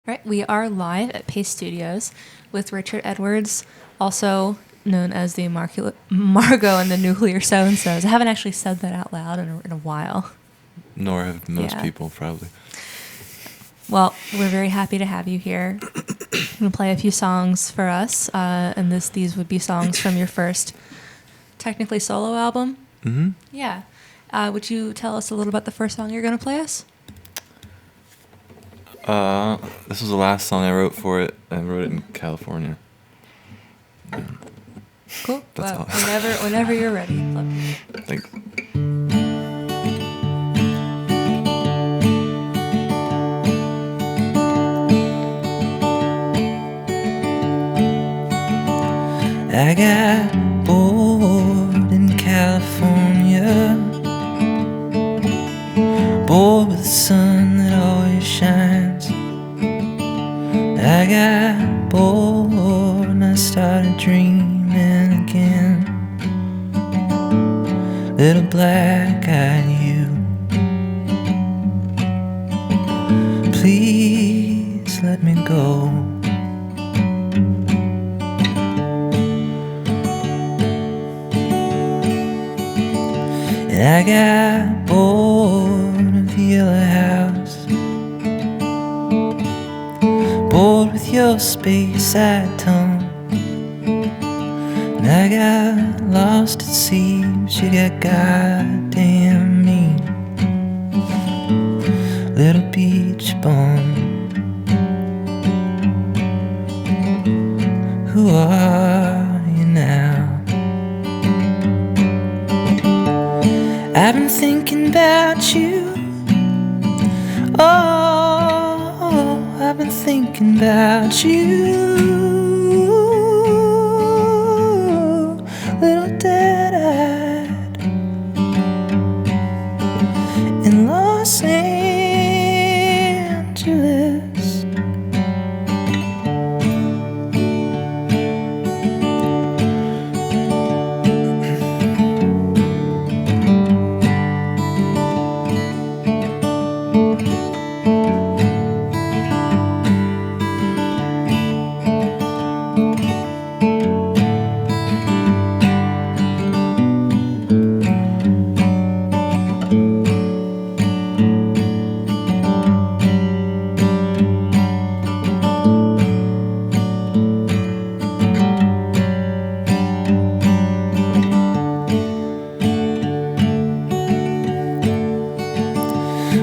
Right, we are live at Pace Studios with Richard Edwards, also known as the Margot and the Nuclear So-and-Sos. I haven't actually said that out loud in a while. Nor have most people, probably. Well, we're very happy to have you here. You're going to play a few songs for us, and these would be songs from your first, technically solo album. Mm-hmm. Yeah. Would you tell us a little about the first song you're going to play us? This was the last song I wrote for it. I wrote it in California. Cool. That's all. Whenever you're ready. Thanks. I got bored in California, bored with the sun that always shines. I got bored and I started dreaming again. Little black-eyed you, please let me go. And I got bored of the yellow house, bored with your space-side tongue. And I got lost, it seems you got goddamn mean. Little beach bum, who are you now? I've been thinking about you. Oh, I've been thinking about you. Little dead-eyed in Los Angeles.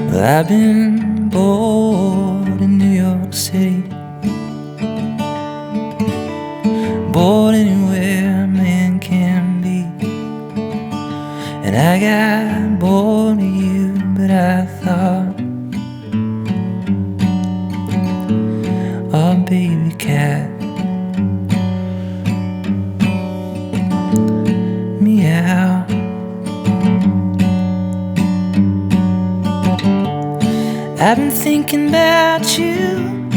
Well, I've been bored in New York City, bored anywhere a man can be. And I got bored of you, but I thought, oh baby cat, meow. I've been thinking about you.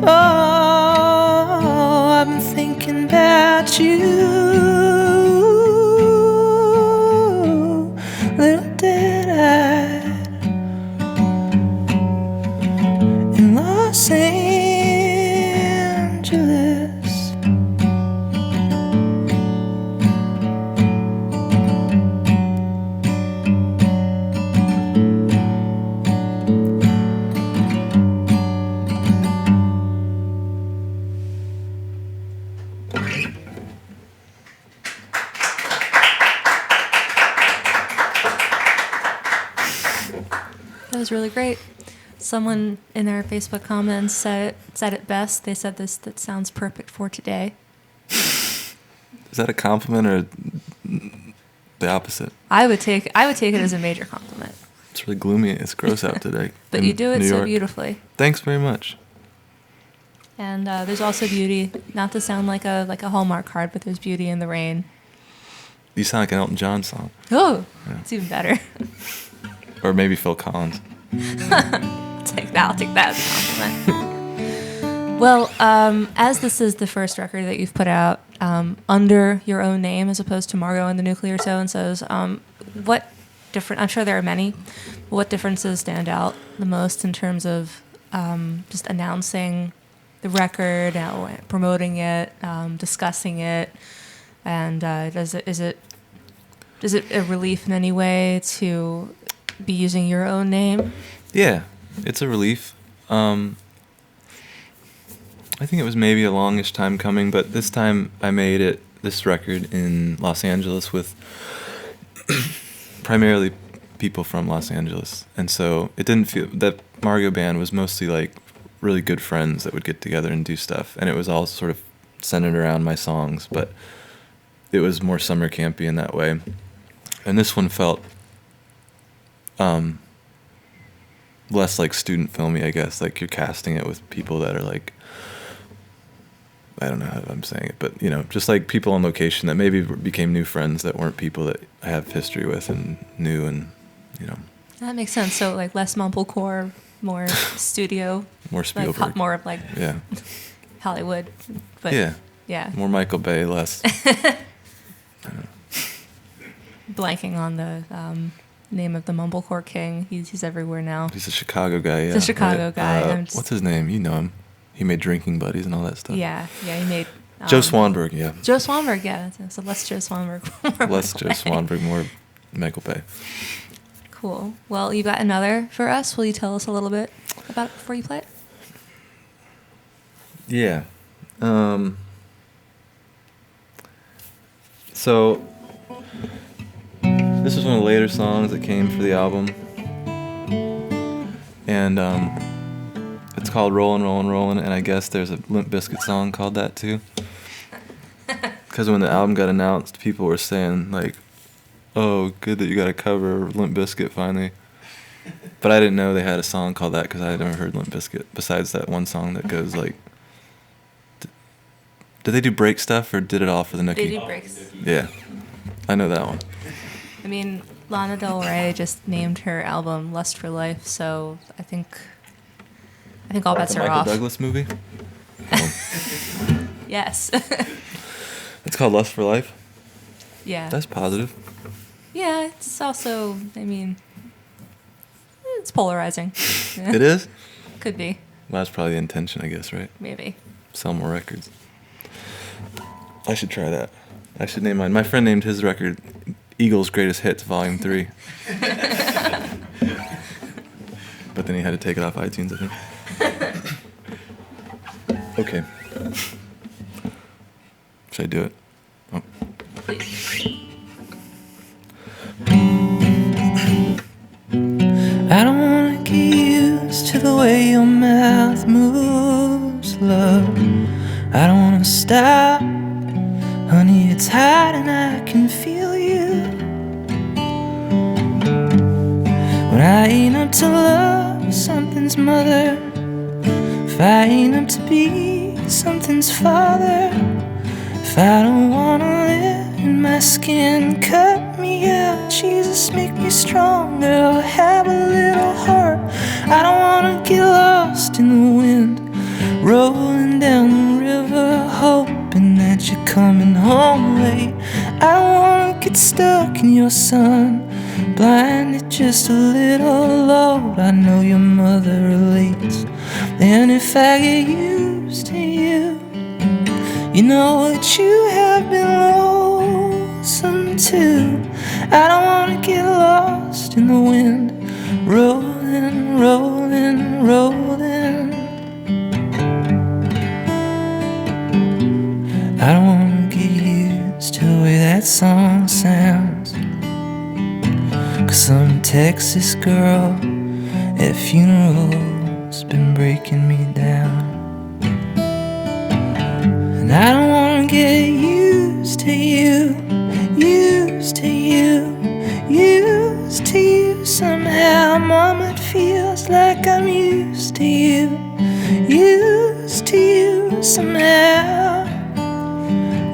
Oh, I've been thinking about you. Little dead-eyed in Los Angeles. That was really great. Someone in our Facebook comments said it best. They said that sounds perfect for today. Is that a compliment or the opposite? I would take it as a major compliment. It's really gloomy. It's gross out today. But you do it New so York. beautifully. Thanks very much. And there's also beauty, not to sound like a Hallmark card, but there's beauty in the rain. You sound like an Elton John song. Oh, Yeah. it's even better. Or maybe Phil Collins. I'll take that as a compliment. Well, as this is the first record that you've put out under your own name as opposed to Margot and the Nuclear So-and-Sos, what different, I'm sure there are many, what differences stand out the most in terms of just announcing the record, promoting it, discussing it, and is it a relief in any way to be using your own name? Yeah, it's a relief. I think it was maybe a longish time coming, but this time I made this record in Los Angeles with primarily people from Los Angeles, and so it didn't feel that Margot band was mostly like really good friends that would get together and do stuff, and it was all sort of centered around my songs, but it was more summer campy in that way. And this one felt less like student filmy, I guess. Like you're casting it with people that are like, I don't know how I'm saying it, but just like people on location that maybe became new friends that weren't people that I have history with and knew, and That makes sense. So like less mumblecore, more studio, more Spielberg, like more of like Hollywood, but yeah, more Michael Bay, less. Blanking on the name of the mumblecore king. He's everywhere now. He's a Chicago guy. Yeah, he's a Chicago guy. What's his name? You know him. He made Drinking Buddies and all that stuff. Yeah, he made. Joe Swanberg, yeah. Joe Swanberg, yeah. So less Joe Swanberg. Less Joe Swanberg, more Michael Bay. Cool. Well, you got another for us. Will you tell us a little bit about it before you play it? Yeah. So this was one of the later songs that came for the album, and it's called Rollin', Rollin', Rollin', and I guess there's a Limp Bizkit song called that too. Because when the album got announced, people were saying like, "Oh, good that you got a cover of Limp Bizkit finally." But I didn't know they had a song called that because I had never heard Limp Bizkit besides that one song that goes like. Did they do break stuff or did it all for the Nookie? They do breaks. Yeah, I know that one. I mean, Lana Del Rey just named her album "Lust for Life," so I think all bets are off. Michael Douglas movie. Yes. It's called Lust for Life. Yeah. That's positive. Yeah, it's also. I mean, it's polarizing. Yeah. It is. Could be. Well, that's probably the intention, I guess, right? Maybe. Sell more records. I should try that. I should name mine. My friend named his record Eagles' Greatest Hits, Volume 3. But then he had to take it off iTunes, I think. Okay. Should I do it? Oh. I don't wanna get used to the way your mouth moves, love. I don't wanna stop, honey, it's hot and I can feel you. When I ain't up to love something's mother, if I ain't up to be something's father, if I don't wanna live in my skin, cut me out, Jesus, make me stronger, have a little heart. I don't wanna get lost in the wind, rolling down the river, hoping that you're coming home late. I don't wanna get stuck in your sun, blinded just a little low. I know your mother relates, and if I get used to you, you know what you have been lonesome too. I don't wanna get lost in the wind, rolling, rolling, rolling. I don't wanna get used to the way that song sounds, 'cause some Texas girl at funerals been breaking me down. And I don't wanna get used to you, used to you, used to you somehow. Mama, it feels like I'm used to you, used to you somehow.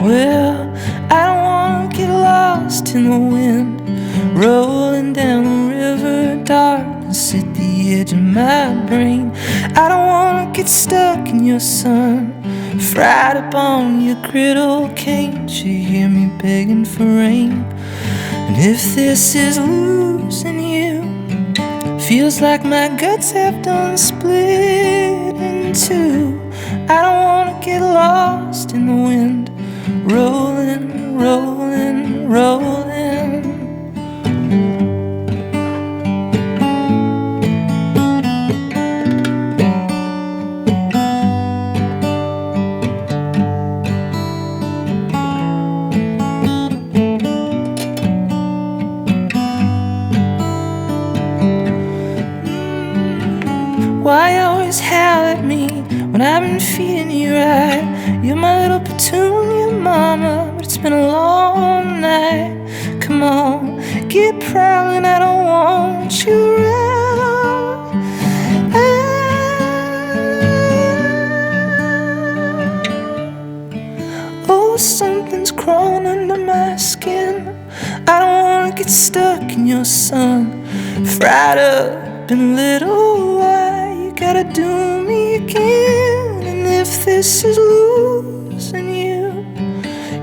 Well, I don't wanna get lost in the wind, rolling down the river, darkness at the edge of my brain. I don't wanna get stuck in your sun, fried up on your griddle. Can't you hear me begging for rain? And if this is losing you, Feels like my guts have done split in two. I don't wanna get lost in the wind, rolling, rolling, rolling. Why you always howl at me when I've been feeding you right? You're my little petunia mama, but it's been a long night. Come on, get prowling, I don't want you around. Oh, something's crawling under my skin. I don't wanna get stuck in your sun, fried up in a little while. You gotta do me again. And if this is losing you,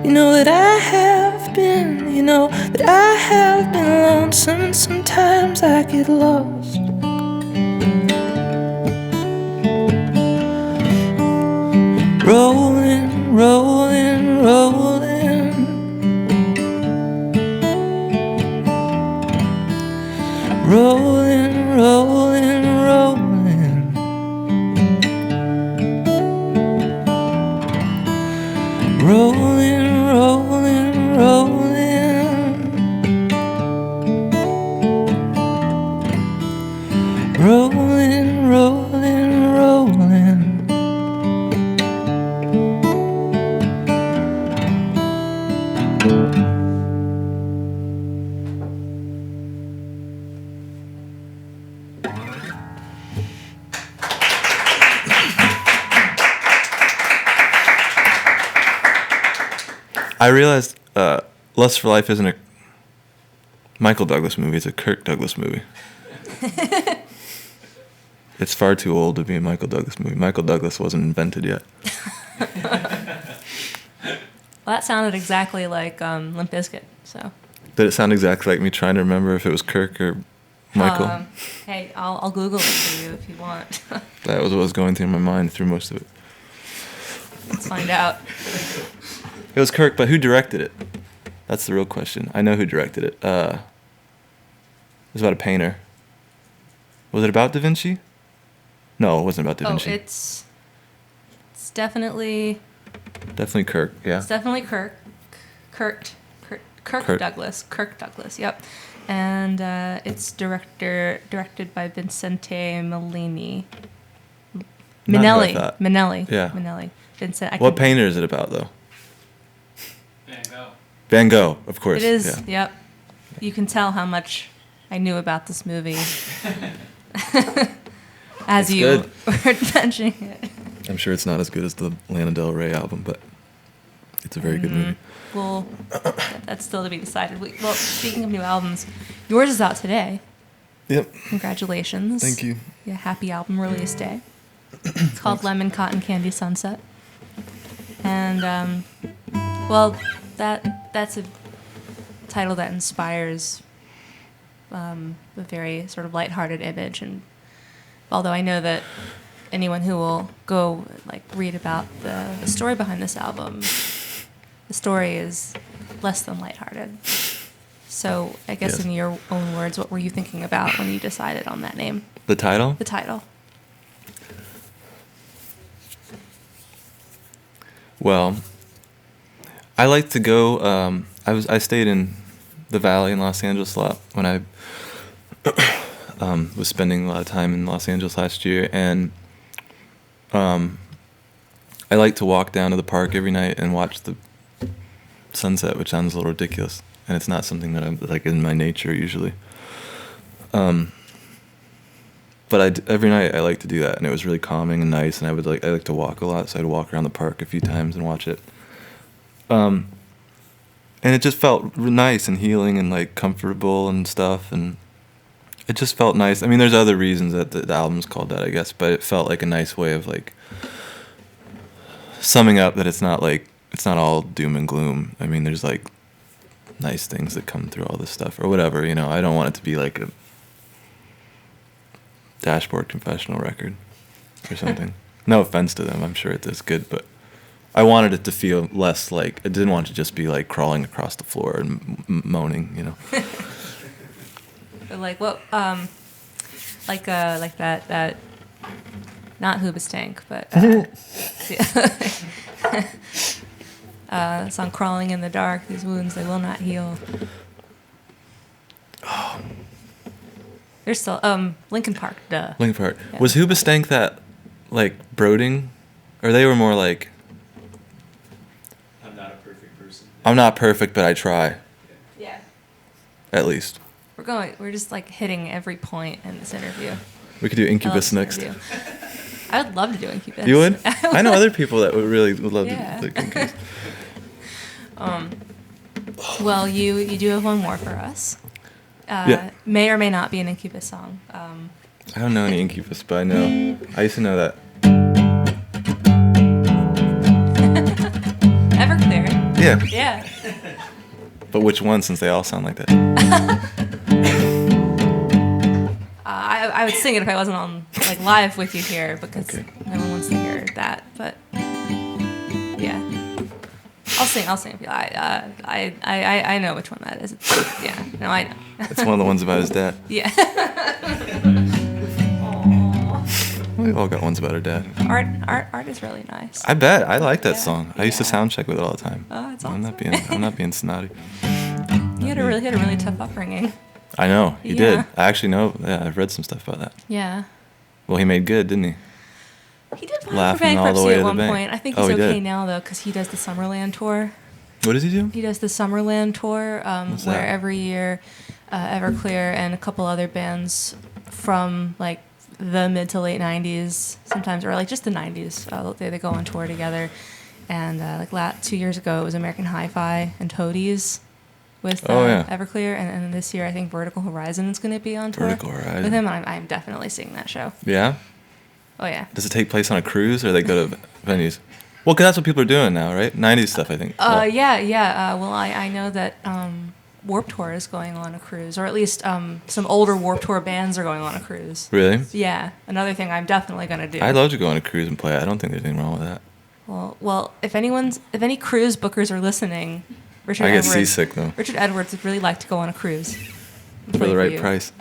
you know that I have been, you know that I have been lonesome. Sometimes I get lost. Rolling, rolling, rolling. Rolling, rolling, rolling. Rolling, rolling, rolling. Rolling, rolling, rolling. I realized Lust for Life isn't a Michael Douglas movie. It's a Kirk Douglas movie. It's far too old to be a Michael Douglas movie. Michael Douglas wasn't invented yet. Well, that sounded exactly like Limp Bizkit. So. Did it sound exactly like me trying to remember if it was Kirk or Michael? Hey, I'll Google it for you if you want. That was what was going through my mind through most of it. Let's find out. It was Kirk, but who directed it? That's the real question. I know who directed it. It was about a painter. Was it about Da Vinci? No, it wasn't about Da Vinci. Oh, it's definitely... Definitely Kirk, yeah. It's definitely Kirk. Kirk Douglas. Kirk Douglas, yep. And it's directed by Vincente Minnelli. Not who I thought. Minnelli. Yeah. Minnelli. Vincent. What painter is it about, though? Van Gogh. Van Gogh, of course. It is, yeah. yep. You can tell how much I knew about this movie as It's you good. were mentioning it. I'm sure it's not as good as the Lana Del Rey album, but it's a very good movie. Well, that's still to be decided. Well, speaking of new albums, yours is out today. Yep. Congratulations. Thank you. Yeah, happy album release day. It's called Lemon Cotton Candy Sunset. And, well, that's a title that inspires a very sort of lighthearted image. And although I know that anyone who will go read about the story behind this album, the story is less than lighthearted. So I guess Yes. in your own words, what were you thinking about when you decided on that name? The title? The title. Well, I like to go. I stayed in the Valley in Los Angeles a lot when I was spending a lot of time in Los Angeles last year, and I like to walk down to the park every night and watch the sunset, which sounds a little ridiculous, and it's not something that I'm in my nature usually. But every night I like to do that, and it was really calming and nice. And I like to walk a lot, so I'd walk around the park a few times and watch it. And it just felt nice and healing and comfortable and stuff, and it just felt nice. I mean, there's other reasons that the album's called that, I guess, but it felt like a nice way of summing up that it's not all doom and gloom. I mean, there's nice things that come through all this stuff or whatever. I don't want it to be Dashboard Confessional record or something. No offense to them, I'm sure it is good, but I wanted it to feel less like, I didn't want it to just be like crawling across the floor and moaning, you know. But like what, like that, not Hoobastank, but song "Crawling in the Dark." These wounds they will not heal. Oh. There's still Linkin Park. Duh. Linkin Park. Yeah. Was Hoobastank that like brooding, or they were more like, I'm not a perfect person. I'm not perfect, but I try. Yeah. At least. We're just like hitting every point in this interview. We could do Incubus I love next. this interview. I would love to do Incubus. You would? I know other people that would love Yeah. to like Incubus. Well, you do have one more for us. Yeah. May or may not be an Incubus song. I don't know any Incubus, but I used to know that. Everclear. Yeah. Yeah. But which one, since they all sound like that? I would sing it if I wasn't on like live with you here because Okay. no one wants to hear that. But yeah, I'll sing. I know which one that is. Yeah, no, I know. It's one of the ones about his dad. Yeah. We've all got ones about our dad. Art is really nice. I bet. I like that Yeah. song. I used to Yeah. sound check with it all the time. Oh, it's I'm not awesome. being snotty. You had a really tough upbringing. I know. He Yeah. did. I actually know. Yeah, I've read some stuff about that. Yeah. Well, he made good, didn't he? He did file for Laughing all the bankruptcy way at to the one bank. point. I think Oh, he's he okay did? now though because he does the Summerland tour. What does he do? He does the Summerland tour, What's where that? every year Everclear and a couple other bands from like the mid to late '90s, sometimes or like just the '90s, they go on tour together. And 2 years ago, it was American Hi-Fi and Toadies with Oh, yeah. Everclear, and this year I think Vertical Horizon is going to be on tour Vertical Horizon. with him. And I'm definitely seeing that show. Yeah. Oh yeah. Does it take place on a cruise, or they go to venues? Well, 'cause that's what people are doing now, right? '90s stuff, I think. Well, Yeah. Well, I know that Warped Tour is going on a cruise, or at least some older Warped Tour bands are going on a cruise. Really? Yeah, another thing I'm definitely gonna do. I'd love to go on a cruise and play. I don't think there's anything wrong with that. Well, if any cruise bookers are listening, Richard I get Edwards, seasick though. Richard Edwards would really like to go on a cruise and For play the right you. price.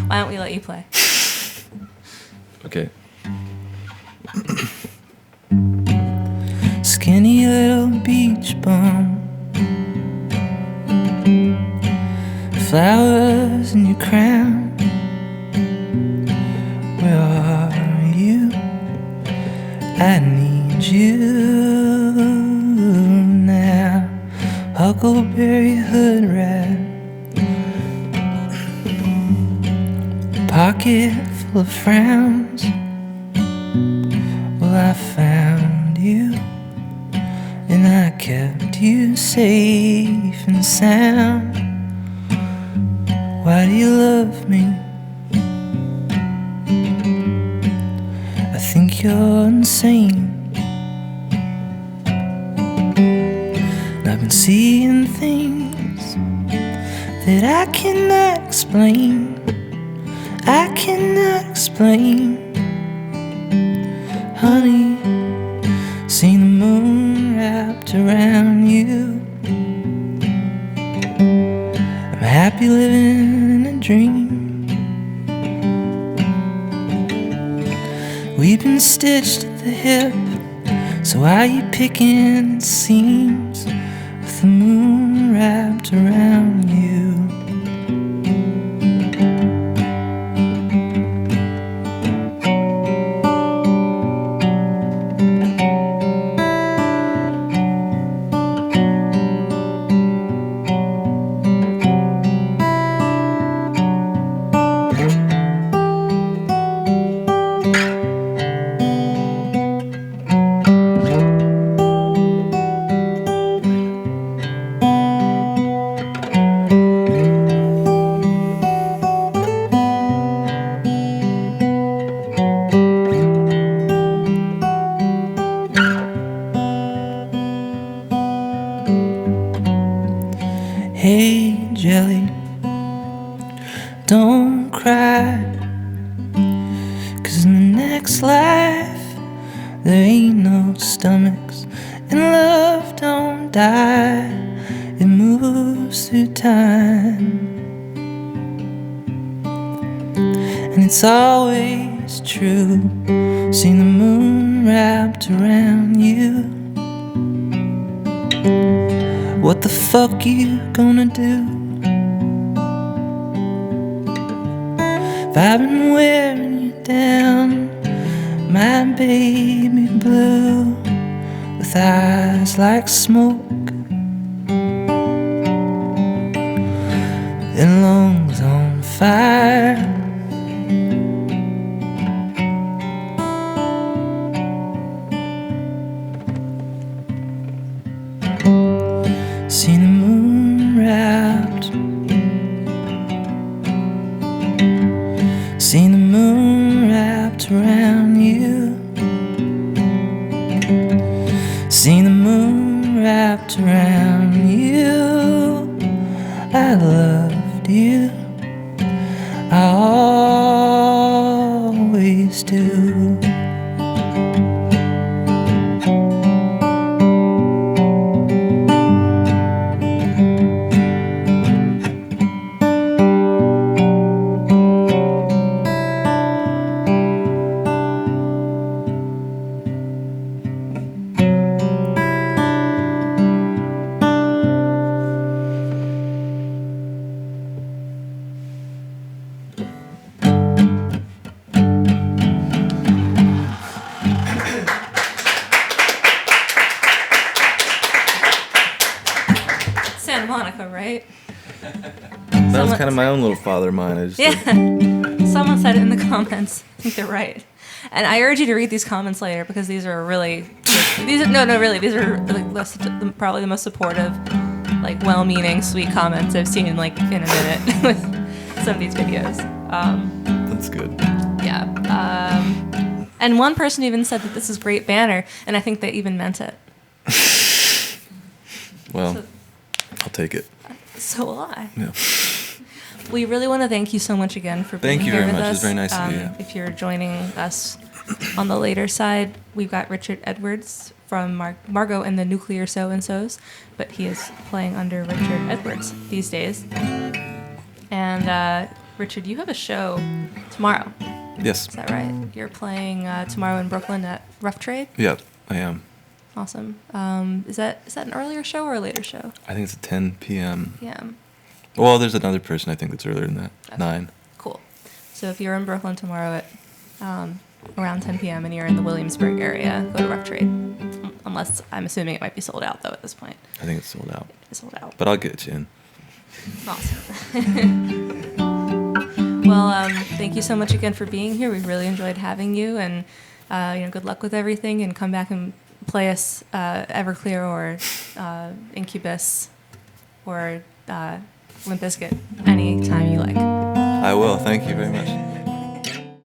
Why don't we let you play? Okay. Skinny little beach bum, flowers in your crown. Where are you? I need you now. Huckleberry hood rat, pocket full of frowns. Well, I found you, and I kept you safe and sound. Why do you love me? I think you're insane. And I've been seeing things that I cannot explain. I cannot explain. Honey, seen the moon wrapped around you. I'm happy living in a dream. We've been stitched at the hip, so why you picking at seams with the moon wrapped around you? 'cause in the next life there ain't no stomachs, and love don't die, it moves through time. And it's always true, seen the moon wrapped around you. What the fuck you gonna do? If I've been wearing you down, my baby blue, with eyes like smoke and lungs on fire. Seen the moon wrapped, seen the moon wrapped around you, seen the moon wrapped around you. I loved you, I always do. Santa Monica, right? That was kind of my own little father of mine. I just Yeah. Someone said it in the comments. I think they're right. And I urge you to read these comments later because these are really these are really these are like probably the most supportive, like well-meaning, sweet comments I've seen like in a minute with some of these videos. That's good. Yeah. And one person even said that this is great banner, and I think they even meant it. Well, So- I'll take it. So will I. Yeah. We really want to thank you so much again for being Thank you here very with much. us. It's very nice of you. If you're joining us on the later side, we've got Richard Edwards from Margot and the Nuclear So-and-Sos, but he is playing under Richard Edwards these days. And Richard, you have a show tomorrow. Yes. Is that right? You're playing tomorrow in Brooklyn at Rough Trade? Yeah, I am. Awesome. Is that an earlier show or a later show? I think it's at 10 p.m. Yeah. Well, there's another person I think that's earlier than that. Okay. 9. Cool. So if you're in Brooklyn tomorrow at around 10 p.m. and you're in the Williamsburg area, go to Rough Trade. Unless, I'm assuming it might be sold out, though, at this point. I think it's sold out. It's sold out. But I'll get you in. Awesome. Well, thank you so much again for being here. We really enjoyed having you, and good luck with everything. And come back and play us Everclear or Incubus or Limp Bizkit anytime you like. I will. Thank you very much.